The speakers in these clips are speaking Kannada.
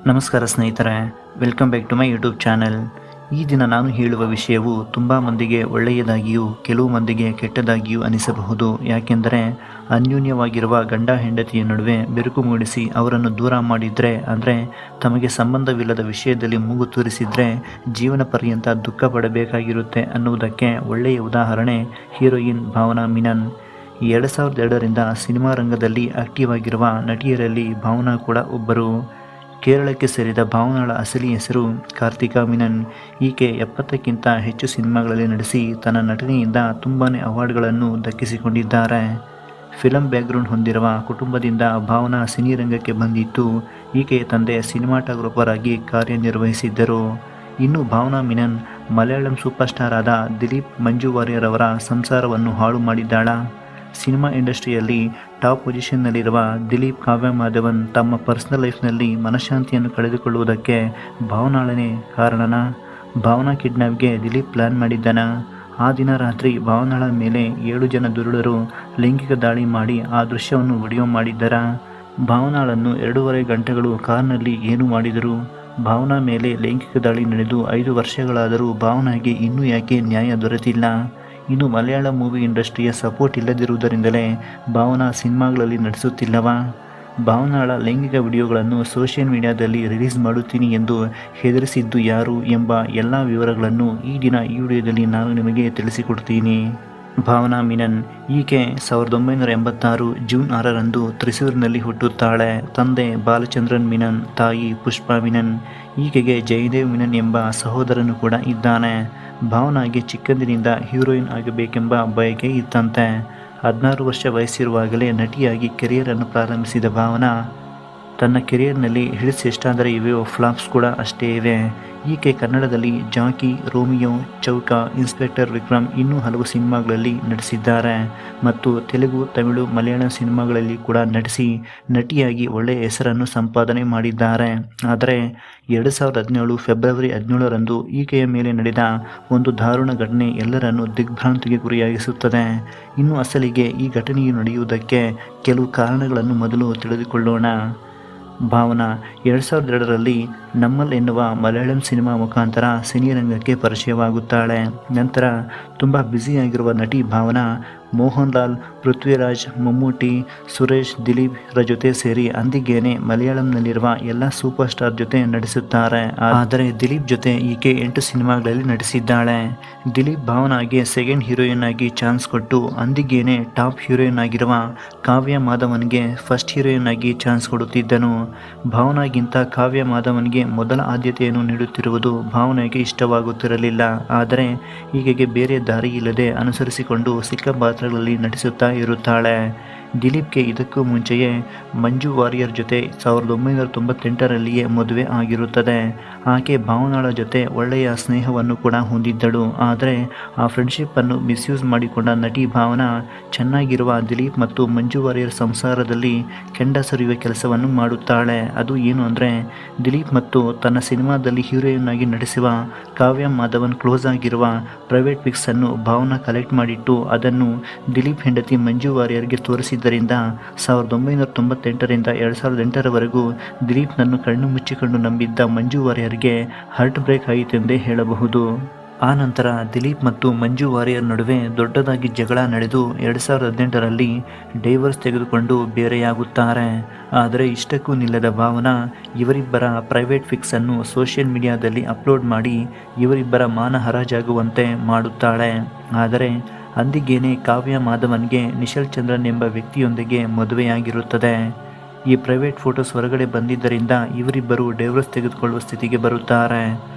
ನಮಸ್ಕಾರ ಸ್ನೇಹಿತರೆ, welcome back to my YouTube channel. ಈ ದಿನ ನಾನು ಹೇಳುವ ವಿಷಯವು ತುಂಬ ಮಂದಿಗೆ ಒಳ್ಳೆಯದಾಗಿಯೂ ಕೆಲವು ಮಂದಿಗೆ ಕೆಟ್ಟದಾಗಿಯೂ ಅನಿಸಬಹುದು. ಯಾಕೆಂದರೆ ಅನ್ಯೋನ್ಯವಾಗಿರುವ ಗಂಡ ಹೆಂಡತಿಯ ನಡುವೆ ಬೆರುಕು ಮೂಡಿಸಿ ಅವರನ್ನು ದೂರ ಮಾಡಿದರೆ, ಅಂದರೆ ತಮಗೆ ಸಂಬಂಧವಿಲ್ಲದ ವಿಷಯದಲ್ಲಿ ಮೂಗು ತೂರಿಸಿದರೆ ಜೀವನ ಪರ್ಯಂತ ದುಃಖ ಪಡಬೇಕಾಗಿರುತ್ತೆ ಅನ್ನುವುದಕ್ಕೆ ಒಳ್ಳೆಯ ಉದಾಹರಣೆ ಹೀರೋಯಿನ್ ಭಾವನಾ ಮೀನನ್. 2002ರಿಂದ ಸಿನಿಮಾ ರಂಗದಲ್ಲಿ ಆಕ್ಟಿವ್ ಆಗಿರುವ ನಟಿಯರಲ್ಲಿ ಭಾವನಾ ಕೂಡ ಒಬ್ಬರು. ಕೇರಳಕ್ಕೆ ಸೇರಿದ ಭಾವನಾಳ ಅಸಲಿ ಹೆಸರು ಕಾರ್ತಿಕಾ ಮೀನನ್. ಈಕೆ 70ಕ್ಕಿಂತ ಹೆಚ್ಚು ಸಿನಿಮಾಗಳಲ್ಲಿ ನಟಿಸಿ ತನ್ನ ನಟನೆಯಿಂದ ತುಂಬಾ ಅವಾರ್ಡ್ಗಳನ್ನು ದಕ್ಕಿಸಿಕೊಂಡಿದ್ದಾರೆ. ಫಿಲಂ ಬ್ಯಾಕ್ಗ್ರೌಂಡ್ ಹೊಂದಿರುವ ಕುಟುಂಬದಿಂದ ಭಾವನಾ ಸಿನಿರಂಗಕ್ಕೆ ಬಂದಿದ್ದು, ಈಕೆಯ ತಂದೆ ಸಿನಿಮಾಟೋಗ್ರಾಫರ್ ಆಗಿ ಕಾರ್ಯನಿರ್ವಹಿಸಿದ್ದರು. ಇನ್ನು ಭಾವನಾ ಮೀನನ್ ಮಲಯಾಳಂ ಸೂಪರ್ ಸ್ಟಾರ್ ಆದ ದಿಲೀಪ್ ಮಂಜು ವಾರಿಯರ್ ಅವರ ಸಂಸಾರವನ್ನು ಹಾಳು ಮಾಡಿದ್ದಾಳ. ಸಿನಿಮಾ ಇಂಡಸ್ಟ್ರಿಯಲ್ಲಿ ಟಾಪ್ ಪೊಸಿಷನ್ನಲ್ಲಿರುವ ದಿಲೀಪ್, ಕಾವ್ಯ ಮಾಧವನ್ ತಮ್ಮ ಪರ್ಸನಲ್ ಲೈಫ್ನಲ್ಲಿ ಮನಃಶಾಂತಿಯನ್ನು ಕಳೆದುಕೊಳ್ಳುವುದಕ್ಕೆ ಭಾವನಾಳನೇ ಕಾರಣನಾ? ಭಾವನಾ ಕಿಡ್ನಾಪ್ಗೆ ದಿಲೀಪ್ ಪ್ಲಾನ್ ಮಾಡಿದ್ದಾನ? ಆ ದಿನ ರಾತ್ರಿ ಭಾವನಾಳ ಮೇಲೆ 7 ಜನ ದುರುಳರು ಲೈಂಗಿಕ ದಾಳಿ ಮಾಡಿ ಆ ದೃಶ್ಯವನ್ನು ವಿಡಿಯೋ ಮಾಡಿದ್ದರ? ಭಾವನಾಳನ್ನು 2.5 ಗಂಟೆಗಳು ಕಾರ್ನಲ್ಲಿ ಏನು ಮಾಡಿದರು? ಭಾವನಾ ಮೇಲೆ ಲೈಂಗಿಕ ದಾಳಿ ನಡೆದು 5 ವರ್ಷಗಳಾದರೂ ಭಾವನಾಗೆ ಇನ್ನೂ ಯಾಕೆ ನ್ಯಾಯ ದೊರೆತಿಲ್ಲ? ಇನ್ನು ಮಲಯಾಳ ಮೂವಿ ಇಂಡಸ್ಟ್ರಿಯ ಸಪೋರ್ಟ್ ಇಲ್ಲದಿರುವುದರಿಂದಲೇ ಭಾವನಾ ಸಿನಿಮಾಗಳಲ್ಲಿ ನಟಿಸುತ್ತಿಲ್ಲವಾ? ಭಾವನಾಳ ಲೈಂಗಿಕ ವಿಡಿಯೋಗಳನ್ನು ಸೋಷಿಯಲ್ ಮೀಡಿಯಾದಲ್ಲಿ ರಿಲೀಸ್ ಮಾಡುತ್ತೀನಿ ಎಂದು ಹೆದರಿಸಿದ್ದು ಯಾರು ಎಂಬ ಎಲ್ಲ ವಿವರಗಳನ್ನು ಈ ದಿನ ಈ ವಿಡಿಯೋದಲ್ಲಿ ನಾನು ನಿಮಗೆ ತಿಳಿಸಿಕೊಡ್ತೀನಿ. ಭಾವನಾ ಮೀನನ್ ಈಕೆ 1986 ಜೂನ್ 6ರಂದು ತ್ರಿಸೂರಿನಲ್ಲಿ ಹುಟ್ಟುತ್ತಾಳೆ. ತಂದೆ ಬಾಲಚಂದ್ರನ್ ಮೀನನ್, ತಾಯಿ ಪುಷ್ಪಾ ಮೀನನ್. ಈಕೆಗೆ ಜಯದೇವ್ ಮೀನನ್ ಎಂಬ ಸಹೋದರನು ಕೂಡ ಇದ್ದಾನೆ. ಭಾವನಾಗೆ ಚಿಕ್ಕಂದಿನಿಂದ ಹೀರೋಯಿನ್ ಆಗಬೇಕೆಂಬ ಬಯಕೆ ಇತ್ತಂತೆ. 16 ವರ್ಷ ವಯಸ್ಸಿರುವಾಗಲೇ ನಟಿಯಾಗಿ ಕೆರಿಯರನ್ನು ಪ್ರಾರಂಭಿಸಿದ ಭಾವನಾ ತನ್ನ ಕೆರಿಯರ್ನಲ್ಲಿ ಹಿಟ್ಸ್ ಎಷ್ಟಾದರೆ ಇವೆಯೋ, ಫ್ಲಾಪ್ಸ್ ಕೂಡ ಅಷ್ಟೇ ಇವೆ. ಈಕೆ ಕನ್ನಡದಲ್ಲಿ ಜಾಕಿ, ರೋಮಿಯೋ, ಚೌಕ, ಇನ್ಸ್ಪೆಕ್ಟರ್ ವಿಕ್ರಮ್ ಇನ್ನೂ ಹಲವು ಸಿನಿಮಾಗಳಲ್ಲಿ ನಟಿಸಿದ್ದಾರೆ ಮತ್ತು ತೆಲುಗು, ತಮಿಳು, ಮಲಯಾಳಂ ಸಿನಿಮಾಗಳಲ್ಲಿ ಕೂಡ ನಟಿಸಿ ನಟಿಯಾಗಿ ಒಳ್ಳೆಯ ಹೆಸರನ್ನು ಸಂಪಾದನೆ ಮಾಡಿದ್ದಾರೆ. ಆದರೆ 2017 ಫೆಬ್ರವರಿ 17ರಂದು ಈಕೆಯ ಮೇಲೆ ನಡೆದ ಒಂದು ದಾರುಣ ಘಟನೆ ಎಲ್ಲರನ್ನೂ ದಿಗ್ಭ್ರಾಂತಿಗೆ ಗುರಿಯಾಗಿಸುತ್ತದೆ. ಇನ್ನು ಅಸಲಿಗೆ ಈ ಘಟನೆಯು ನಡೆಯುವುದಕ್ಕೆ ಕೆಲವು ಕಾರಣಗಳನ್ನು ಮೊದಲು ತಿಳಿದುಕೊಳ್ಳೋಣ. ಭಾವನಾ 2002ರಲ್ಲಿ ನಮ್ಮಲ್ ಎನ್ನುವ ಮಲಯಾಳಂ ಸಿನಿಮಾ ಮುಖಾಂತರ ಸಿನಿರಂಗಕ್ಕೆ ಪರಿಚಯವಾಗುತ್ತಾಳೆ. ನಂತರ ತುಂಬ ಬ್ಯುಸಿಯಾಗಿರುವ ನಟಿ ಭಾವನಾ ಮೋಹನ್ ಲಾಲ್, ಪೃಥ್ವಿರಾಜ್, ಮಮ್ಮೂಟಿ, ಸುರೇಶ್, ದಿಲೀಪ್ ರ ಜೊತೆ ಸೇರಿ ಅಂದಿಗೇನೆ ಮಲಯಾಳಂನಲ್ಲಿರುವ ಎಲ್ಲ ಸೂಪರ್ ಸ್ಟಾರ್ ಜೊತೆ ನಟಿಸುತ್ತಾರೆ. ಆದರೆ ದಿಲೀಪ್ ಜೊತೆ ಈಕೆ 8 ಸಿನಿಮಾಗಳಲ್ಲಿ ನಟಿಸಿದ್ದಾಳೆ. ದಿಲೀಪ್ ಭಾವನಾಗೆ ಸೆಕೆಂಡ್ ಹೀರೋಯಿನ್ ಆಗಿ ಚಾನ್ಸ್ ಕೊಟ್ಟು ಅಂದಿಗೇನೆ ಟಾಪ್ ಹೀರೋಯಿನ್ ಆಗಿರುವ ಕಾವ್ಯ ಮಾಧವನ್ಗೆ ಫಸ್ಟ್ ಹೀರೋಯಿನ್ ಆಗಿ ಚಾನ್ಸ್ ಕೊಡುತ್ತಿದ್ದನು. ಭಾವನಾಗಿಂತ ಕಾವ್ಯ ಮಾಧವನ್ಗೆ ಮೊದಲ ಆದ್ಯತೆಯನ್ನು ನೀಡುತ್ತಿರುವುದು ಭಾವನೆಗೆ ಇಷ್ಟವಾಗುತ್ತಿರಲಿಲ್ಲ. ಆದರೆ ಈಕೆಗೆ ಬೇರೆ ದಾರಿ ಇಲ್ಲದೆ ಅನುಸರಿಸಿಕೊಂಡು ಸಿಕ್ಕ ಪಾತ್ರಗಳಲ್ಲಿ ನಟಿಸುತ್ತಾ ಇರುತ್ತಾಳೆ. ದಿಲೀಪ್ಗೆ ಇದಕ್ಕೂ ಮುಂಚೆಯೇ ಮಂಜು ವಾರಿಯರ್ ಜೊತೆ 1998ರಲ್ಲಿಯೇ ಮದುವೆ ಆಗಿರುತ್ತದೆ. ಆಕೆ ಭಾವನಾಳ ಜೊತೆ ಒಳ್ಳೆಯ ಸ್ನೇಹವನ್ನು ಕೂಡ ಹೊಂದಿದ್ದಳು. ಆದರೆ ಆ ಫ್ರೆಂಡ್ಶಿಪ್ಪನ್ನು ಮಿಸ್ಯೂಸ್ ಮಾಡಿಕೊಂಡ ನಟಿ ಭಾವನಾ ಚೆನ್ನಾಗಿರುವ ದಿಲೀಪ್ ಮತ್ತು ಮಂಜು ವಾರಿಯರ್ ಸಂಸಾರದಲ್ಲಿ ಕೆಂಡ ಸರಿಯುವ ಕೆಲಸವನ್ನು ಮಾಡುತ್ತಾಳೆ. ಅದು ಏನು ಅಂದರೆ, ದಿಲೀಪ್ ಮತ್ತು ತನ್ನ ಸಿನಿಮಾದಲ್ಲಿ ಹೀರೋಯಿನ್ ಆಗಿ ನಟಿಸುವ ಕಾವ್ಯ ಮಾಧವನ್ ಕ್ಲೋಸ್ ಆಗಿರುವ ಪ್ರೈವೇಟ್ ಪಿಕ್ಸ್ ಅನ್ನು ಭಾವನಾ ಕಲೆಕ್ಟ್ ಮಾಡಿಟ್ಟು ಅದನ್ನು ದಿಲೀಪ್ ಹೆಂಡತಿ ಮಂಜು ವಾರಿಯರ್ಗೆ ತೋರಿಸಿದ್ದರಿಂದ 1998ರಿಂದ 2008ರವರೆಗೂ ದಿಲೀಪ್ನನ್ನು ಕಣ್ಣು ಮುಚ್ಚಿಕೊಂಡು ನಂಬಿದ್ದ ಮಂಜು ವಾರಿಯರ್ಗೆ ಹಾರ್ಟ್ ಬ್ರೇಕ್ ಆಯಿತೆಂದೇ ಹೇಳಬಹುದು. ಆ ನಂತರ ದಿಲೀಪ್ ಮತ್ತು ಮಂಜು ವಾರಿಯರ್ ನಡುವೆ ದೊಡ್ಡದಾಗಿ ಜಗಳ ನಡೆದು 2018ರಲ್ಲಿ ಡೈವರ್ಸ್ ತೆಗೆದುಕೊಂಡು ಬೇರೆಯಾಗುತ್ತಾರೆ. ಆದರೆ ಇಷ್ಟಕ್ಕೂ ನಿಲ್ಲದ ಭಾವನಾ ಇವರಿಬ್ಬರ ಪ್ರೈವೇಟ್ ಫಿಕ್ಸ್ ಅನ್ನು ಸೋಷಿಯಲ್ ಮೀಡಿಯಾದಲ್ಲಿ ಅಪ್ಲೋಡ್ ಮಾಡಿ ಇವರಿಬ್ಬರ ಮಾನ ಹರಾಜಾಗುವಂತೆ ಮಾಡುತ್ತಾಳೆ. ಆದರೆ ಅಂದಿಗೇನೆ ಕಾವ್ಯ ಮಾಧವನ್ಗೆ ನಿಶಲ್ ಚಂದ್ರನ್ ಎಂಬ ವ್ಯಕ್ತಿಯೊಂದಿಗೆ ಮದುವೆಯಾಗಿರುತ್ತದೆ. ಈ ಪ್ರೈವೇಟ್ ಫೋಟೋಸ್ ಹೊರಗಡೆ ಬಂದಿದ್ದರಿಂದ ಇವರಿಬ್ಬರು ಡೈವರ್ಸ್ ತೆಗೆದುಕೊಳ್ಳುವ ಸ್ಥಿತಿಗೆ ಬರುತ್ತಾರೆ.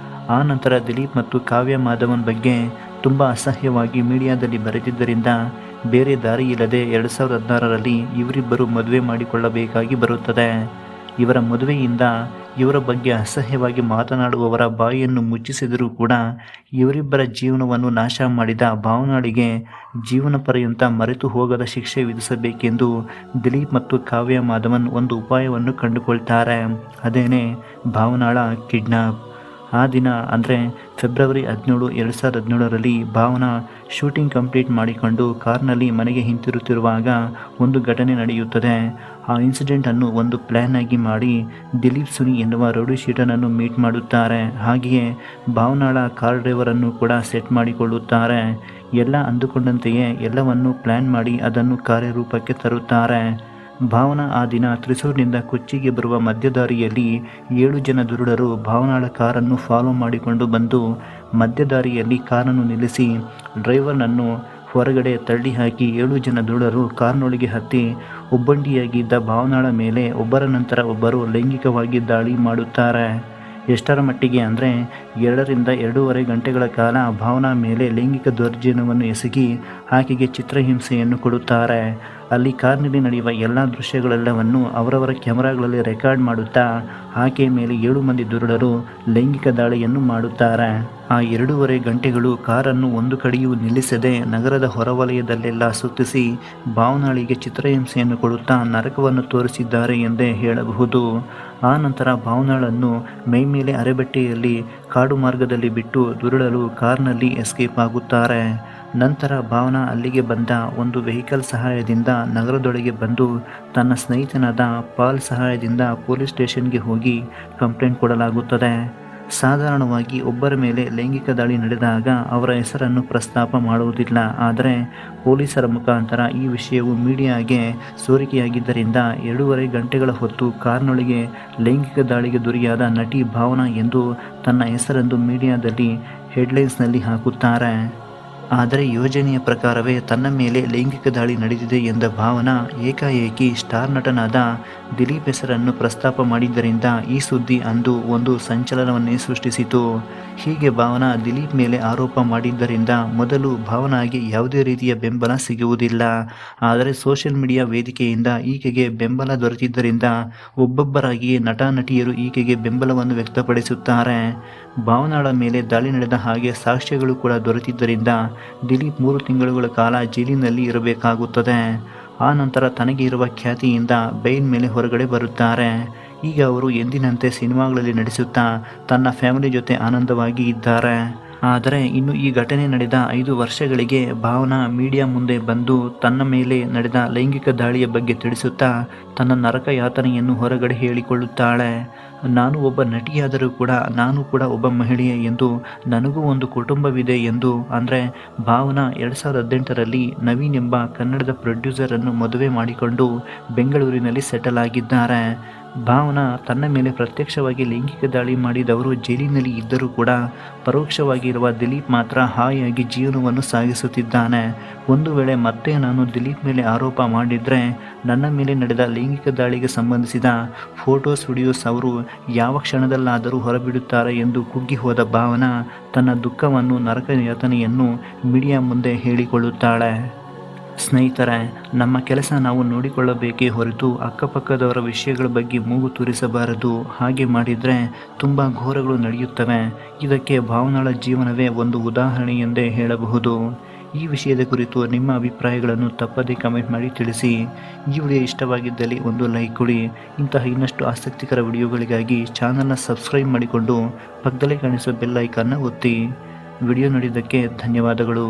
ಆ ನಂತರ ದಿಲೀಪ್ ಮತ್ತು ಕಾವ್ಯ ಮಾಧವನ್ ಬಗ್ಗೆ ತುಂಬ ಅಸಹ್ಯವಾಗಿ ಮೀಡಿಯಾದಲ್ಲಿ ಬರೆದಿದ್ದರಿಂದ ಬೇರೆ ದಾರಿ ಇಲ್ಲದೆ 2016ರಲ್ಲಿ ಇವರಿಬ್ಬರು ಮದುವೆ ಮಾಡಿಕೊಳ್ಳಬೇಕಾಗಿ ಬರುತ್ತದೆ. ಇವರ ಮದುವೆಯಿಂದ ಇವರ ಬಗ್ಗೆ ಅಸಹ್ಯವಾಗಿ ಮಾತನಾಡುವವರ ಬಾಯಿಯನ್ನು ಮುಚ್ಚಿಸಿದರೂ ಕೂಡ ಇವರಿಬ್ಬರ ಜೀವನವನ್ನು ನಾಶ ಮಾಡಿದ ಭಾವನಾಳಿಗೆ ಜೀವನ ಪರ್ಯಂತ ಮರೆತು ಹೋಗದ ಶಿಕ್ಷೆ ವಿಧಿಸಬೇಕೆಂದು ದಿಲೀಪ್ ಮತ್ತು ಕಾವ್ಯ ಮಾಧವನ್ ಒಂದು ಉಪಾಯವನ್ನು ಕಂಡುಕೊಳ್ತಾರೆ. ಅದೇನೇ ಭಾವನಾಳ ಕಿಡ್ನಾಪ್. ಆ ದಿನ ಅಂದರೆ ಫೆಬ್ರವರಿ 17, 2017ರಲ್ಲಿ ಭಾವನಾ ಶೂಟಿಂಗ್ ಕಂಪ್ಲೀಟ್ ಮಾಡಿಕೊಂಡು ಕಾರ್ನಲ್ಲಿ ಮನೆಗೆ ಹಿಂತಿರುತ್ತಿರುವಾಗ ಒಂದು ಘಟನೆ ನಡೆಯುತ್ತದೆ. ಆ ಇನ್ಸಿಡೆಂಟನ್ನು ಒಂದು ಪ್ಲ್ಯಾನ್ ಆಗಿ ಮಾಡಿ ದಿಲೀಪ್ ಸುನಿ ಎನ್ನುವ ರೌಡಿ ಶೀಟರನ್ನು ಮೀಟ್ ಮಾಡುತ್ತಾರೆ. ಹಾಗೆಯೇ ಭಾವನಾಳ ಕಾರ್ ಡ್ರೈವರನ್ನು ಕೂಡ ಸೆಟ್ ಮಾಡಿಕೊಳ್ಳುತ್ತಾರೆ. ಎಲ್ಲ ಅಂದುಕೊಂಡಂತೆಯೇ ಎಲ್ಲವನ್ನು ಪ್ಲ್ಯಾನ್ ಮಾಡಿ ಅದನ್ನು ಕಾರ್ಯರೂಪಕ್ಕೆ ತರುತ್ತಾರೆ. ಭಾವನಾ ಆ ದಿನ ತ್ರಿಸೂರಿನಿಂದ ಕೊಚ್ಚಿಗೆ ಬರುವ ಮಧ್ಯದಾರಿಯಲ್ಲಿ 7 ಜನ ದುರುಡರು ಭಾವನಾಳ ಕಾರನ್ನು ಫಾಲೋ ಮಾಡಿಕೊಂಡು ಬಂದು ಮಧ್ಯದಾರಿಯಲ್ಲಿ ಕಾರನ್ನು ನಿಲ್ಲಿಸಿ ಡ್ರೈವರ್ನನ್ನು ಹೊರಗಡೆ ತಳ್ಳಿ ಹಾಕಿ 7 ಜನ ದುರುಡರು ಕಾರ್ನೊಳಗೆ ಹತ್ತಿ ಒಬ್ಬಂಟಿಯಾಗಿದ್ದ ಭಾವನಾಳ ಮೇಲೆ ಒಬ್ಬರ ನಂತರ ಒಬ್ಬರು ಲೈಂಗಿಕವಾಗಿ ದಾಳಿ ಮಾಡುತ್ತಾರೆ. ಎಷ್ಟರ ಮಟ್ಟಿಗೆ ಅಂದರೆ 2 ರಿಂದ 2.5 ಗಂಟೆಗಳ ಕಾಲ ಭಾವನಾ ಮೇಲೆ ಲೈಂಗಿಕ ದೌರ್ಜನ್ಯವನ್ನು ಎಸಗಿ ಆಕೆಗೆ ಚಿತ್ರಹಿಂಸೆಯನ್ನು ಕೊಡುತ್ತಾರೆ. ಅಲ್ಲಿ ಕಾರ್ನಲ್ಲಿ ನಡೆಯುವ ಎಲ್ಲ ದೃಶ್ಯಗಳೆಲ್ಲವನ್ನು ಅವರವರ ಕ್ಯಾಮರಾಗಳಲ್ಲಿ ರೆಕಾರ್ಡ್ ಮಾಡುತ್ತಾ ಆಕೆಯ ಮೇಲೆ 7 ಮಂದಿ ದುರುಡರು ಲೈಂಗಿಕ ದಾಳಿಯನ್ನು ಮಾಡುತ್ತಾರೆ. ಆ 2.5 ಗಂಟೆಗಳು ಕಾರನ್ನು ಒಂದು ಕಡೆಯೂ ನಿಲ್ಲಿಸದೆ ನಗರದ ಹೊರವಲಯದಲ್ಲೆಲ್ಲ ಸುತ್ತಿಸಿ ಭಾವನಾಳಿಗೆ ಚಿತ್ರಹಿಂಸೆಯನ್ನು ಕೊಡುತ್ತಾ ನರಕವನ್ನು ತೋರಿಸಿದ್ದಾರೆ ಎಂದೇ ಹೇಳಬಹುದು. ಆ ನಂತರ ಭಾವನಾಳನ್ನು ಮೈಮೇಲೆ ಅರೆಬಟ್ಟೆಯಲ್ಲಿ ಕಾಡು ಮಾರ್ಗದಲ್ಲಿ ಬಿಟ್ಟು ದುರುಳಲು ಕಾರ್ನಲ್ಲಿ ಎಸ್ಕೇಪ್ ಆಗುತ್ತಾರೆ. ನಂತರ ಭಾವನಾ ಅಲ್ಲಿಗೆ ಬಂದ ಒಂದು ವೆಹಿಕಲ್ ಸಹಾಯದಿಂದ ನಗರದೊಳಗೆ ಬಂದು ತನ್ನ ಸ್ನೇಹಿತನಾದ ಪಾಲ್ ಸಹಾಯದಿಂದ ಪೊಲೀಸ್ ಸ್ಟೇಷನ್ಗೆ ಹೋಗಿ ಕಂಪ್ಲೇಂಟ್ ಕೊಡಲಾಗುತ್ತದೆ. ಸಾಧಾರಣವಾಗಿ ಒಬ್ಬರ ಮೇಲೆ ಲೈಂಗಿಕ ದಾಳಿ ನಡೆದಾಗ ಅವರ ಹೆಸರನ್ನು ಪ್ರಸ್ತಾಪ ಮಾಡುವುದಿಲ್ಲ. ಆದರೆ ಪೊಲೀಸರ ಮುಖಾಂತರ ಈ ವಿಷಯವು ಮೀಡಿಯಾಗೆ ಸೋರಿಕೆಯಾಗಿದ್ದರಿಂದ 2.5 ಗಂಟೆಗಳ ಹೊತ್ತು ಕಾರ್ನೊಳಗೆ ಲೈಂಗಿಕ ದಾಳಿಗೆ ಗುರಿಯಾದ ನಟಿ ಭಾವನಾ ಎಂದು ತನ್ನ ಹೆಸರನ್ನು ಮೀಡಿಯಾದಲ್ಲಿ ಹೆಡ್ಲೈನ್ಸ್ನಲ್ಲಿ ಹಾಕುತ್ತಾರೆ. ಆದರೆ ಯೋಜನೆಯ ಪ್ರಕಾರವೇ ತನ್ನ ಮೇಲೆ ಲೈಂಗಿಕ ದಾಳಿ ನಡೆದಿದೆ ಎಂದ ಭಾವನಾ ಏಕಾಏಕಿ ಸ್ಟಾರ್ ನಟನಾದ ದಿಲೀಪ್ ಹೆಸರನ್ನು ಪ್ರಸ್ತಾಪ ಮಾಡಿದ್ದರಿಂದ ಈ ಸುದ್ದಿ ಅಂದು ಒಂದು ಸಂಚಲನವನ್ನೇ ಸೃಷ್ಟಿಸಿತು. ಹೀಗೆ ಭಾವನಾ ದಿಲೀಪ್ ಮೇಲೆ ಆರೋಪ ಮಾಡಿದ್ದರಿಂದ ಮೊದಲು ಭಾವನಾಗೆ ಯಾವುದೇ ರೀತಿಯ ಬೆಂಬಲ ಸಿಗುವುದಿಲ್ಲ. ಆದರೆ ಸೋಷಿಯಲ್ ಮೀಡಿಯಾ ವೇದಿಕೆಯಿಂದ ಈಕೆಗೆ ಬೆಂಬಲ ದೊರೆತಿದ್ದರಿಂದ ಒಬ್ಬೊಬ್ಬರಾಗಿ ನಟ ನಟಿಯರು ಈಕೆಗೆ ಬೆಂಬಲವನ್ನು ವ್ಯಕ್ತಪಡಿಸುತ್ತಾರೆ. ಭಾವನಾಳ ಮೇಲೆ ದಾಳಿ ನಡೆದ ಹಾಗೆ ಸಾಕ್ಷ್ಯಗಳು ಕೂಡ ದೊರೆತಿದ್ದರಿಂದ ದಿಲೀಪ್ 3 ತಿಂಗಳುಗಳ ಕಾಲ ಜೈಲಿನಲ್ಲಿ ಇರಬೇಕಾಗುತ್ತದೆ. ಆ ನಂತರ ತನಗೆ ಇರುವ ಖ್ಯಾತಿಯಿಂದ ಬೈಲ್ ಮೇಲೆ ಹೊರಗಡೆ ಬರುತ್ತಾರೆ. ಈಗ ಅವರು ಎಂದಿನಂತೆ ಸಿನಿಮಾಗಳಲ್ಲಿ ನಟಿಸುತ್ತಾ ತನ್ನ ಫ್ಯಾಮಿಲಿ ಜೊತೆ ಆನಂದವಾಗಿ ಇದ್ದಾರೆ. ಆದರೆ ಇನ್ನು ಈ ಘಟನೆ ನಡೆದ 5 ವರ್ಷಗಳಿಗೆ ಭಾವನಾ ಮೀಡಿಯಾ ಮುಂದೆ ಬಂದು ತನ್ನ ಮೇಲೆ ನಡೆದ ಲೈಂಗಿಕ ದಾಳಿಯ ಬಗ್ಗೆ ತಿಳಿಸುತ್ತಾ ತನ್ನ ನರಕ ಯಾತನೆಯನ್ನು ಹೊರಗಡೆ ಹೇಳಿಕೊಳ್ಳುತ್ತಾಳೆ. ನಾನು ಒಬ್ಬ ನಟಿಯಾದರೂ ಕೂಡ ನಾನು ಕೂಡ ಒಬ್ಬ ಮಹಿಳೆಯೇ ಎಂದು, ನನಗೂ ಒಂದು ಕುಟುಂಬವಿದೆ ಎಂದು. ಅಂದರೆ ಭಾವನಾ 2018ರಲ್ಲಿ ನವೀನ್ ಎಂಬ ಕನ್ನಡದ ಪ್ರೊಡ್ಯೂಸರನ್ನು ಮದುವೆ ಮಾಡಿಕೊಂಡು ಬೆಂಗಳೂರಿನಲ್ಲಿ ಸೆಟಲ್ ಆಗಿದ್ದಾರೆ. ಭಾವನಾ ತನ್ನ ಮೇಲೆ ಪ್ರತ್ಯಕ್ಷವಾಗಿ ಲೈಂಗಿಕ ದಾಳಿ ಮಾಡಿದವರು ಜೈಲಿನಲ್ಲಿ ಇದ್ದರೂ ಕೂಡ ಪರೋಕ್ಷವಾಗಿರುವ ದಿಲೀಪ್ ಮಾತ್ರ ಹಾಯಾಗಿ ಜೀವನವನ್ನು ಸಾಗಿಸುತ್ತಿದ್ದಾನೆ. ಒಂದು ವೇಳೆ ಮತ್ತೆ ನಾನು ದಿಲೀಪ್ ಮೇಲೆ ಆರೋಪ ಮಾಡಿದರೆ ನನ್ನ ಮೇಲೆ ನಡೆದ ಲೈಂಗಿಕ ದಾಳಿಗೆ ಸಂಬಂಧಿಸಿದ ಫೋಟೋಸ್ ವಿಡಿಯೋಸ್ ಅವರು ಯಾವ ಕ್ಷಣದಲ್ಲಾದರೂ ಹೊರಬಿಡುತ್ತಾರೆ ಎಂದು ಕುಗ್ಗಿ ಹೋದ ಭಾವನಾ ತನ್ನ ದುಃಖವನ್ನು ನರಕ ಯಾತನೆಯನ್ನು ಮೀಡಿಯಾ ಮುಂದೆ ಹೇಳಿಕೊಳ್ಳುತ್ತಾಳೆ. ಸ್ನೇಹಿತರೆ, ನಮ್ಮ ಕೆಲಸ ನಾವು ನೋಡಿಕೊಳ್ಳಬೇಕೇ ಹೊರತು ಅಕ್ಕಪಕ್ಕದವರ ವಿಷಯಗಳ ಬಗ್ಗೆ ಮೂಗು ತೂರಿಸಬಾರದು. ಹಾಗೆ ಮಾಡಿದರೆ ತುಂಬ ಘೋರಗಳು ನಡೆಯುತ್ತವೆ. ಇದಕ್ಕೆ ಭಾವನಾಳ ಜೀವನವೇ ಒಂದು ಉದಾಹರಣೆ ಎಂದೇ ಹೇಳಬಹುದು. ಈ ವಿಷಯದ ಕುರಿತು ನಿಮ್ಮ ಅಭಿಪ್ರಾಯಗಳನ್ನು ತಪ್ಪದೇ ಕಮೆಂಟ್ ಮಾಡಿ ತಿಳಿಸಿ. ಈ ವಿಡಿಯೋ ಇಷ್ಟವಾಗಿದ್ದಲ್ಲಿ ಒಂದು ಲೈಕ್ ಕೊಡಿ. ಇಂತಹ ಇನ್ನಷ್ಟು ಆಸಕ್ತಿಕರ ವಿಡಿಯೋಗಳಿಗಾಗಿ ಚಾನಲ್ನ ಸಬ್ಸ್ಕ್ರೈಬ್ ಮಾಡಿಕೊಂಡು ಪಕ್ಕದಲ್ಲೇ ಕಾಣಿಸುವ ಬೆಲ್ ಐಕಾನ್ನ ಒತ್ತಿ. ವಿಡಿಯೋ ನೋಡಿದ್ದಕ್ಕೆ ಧನ್ಯವಾದಗಳು.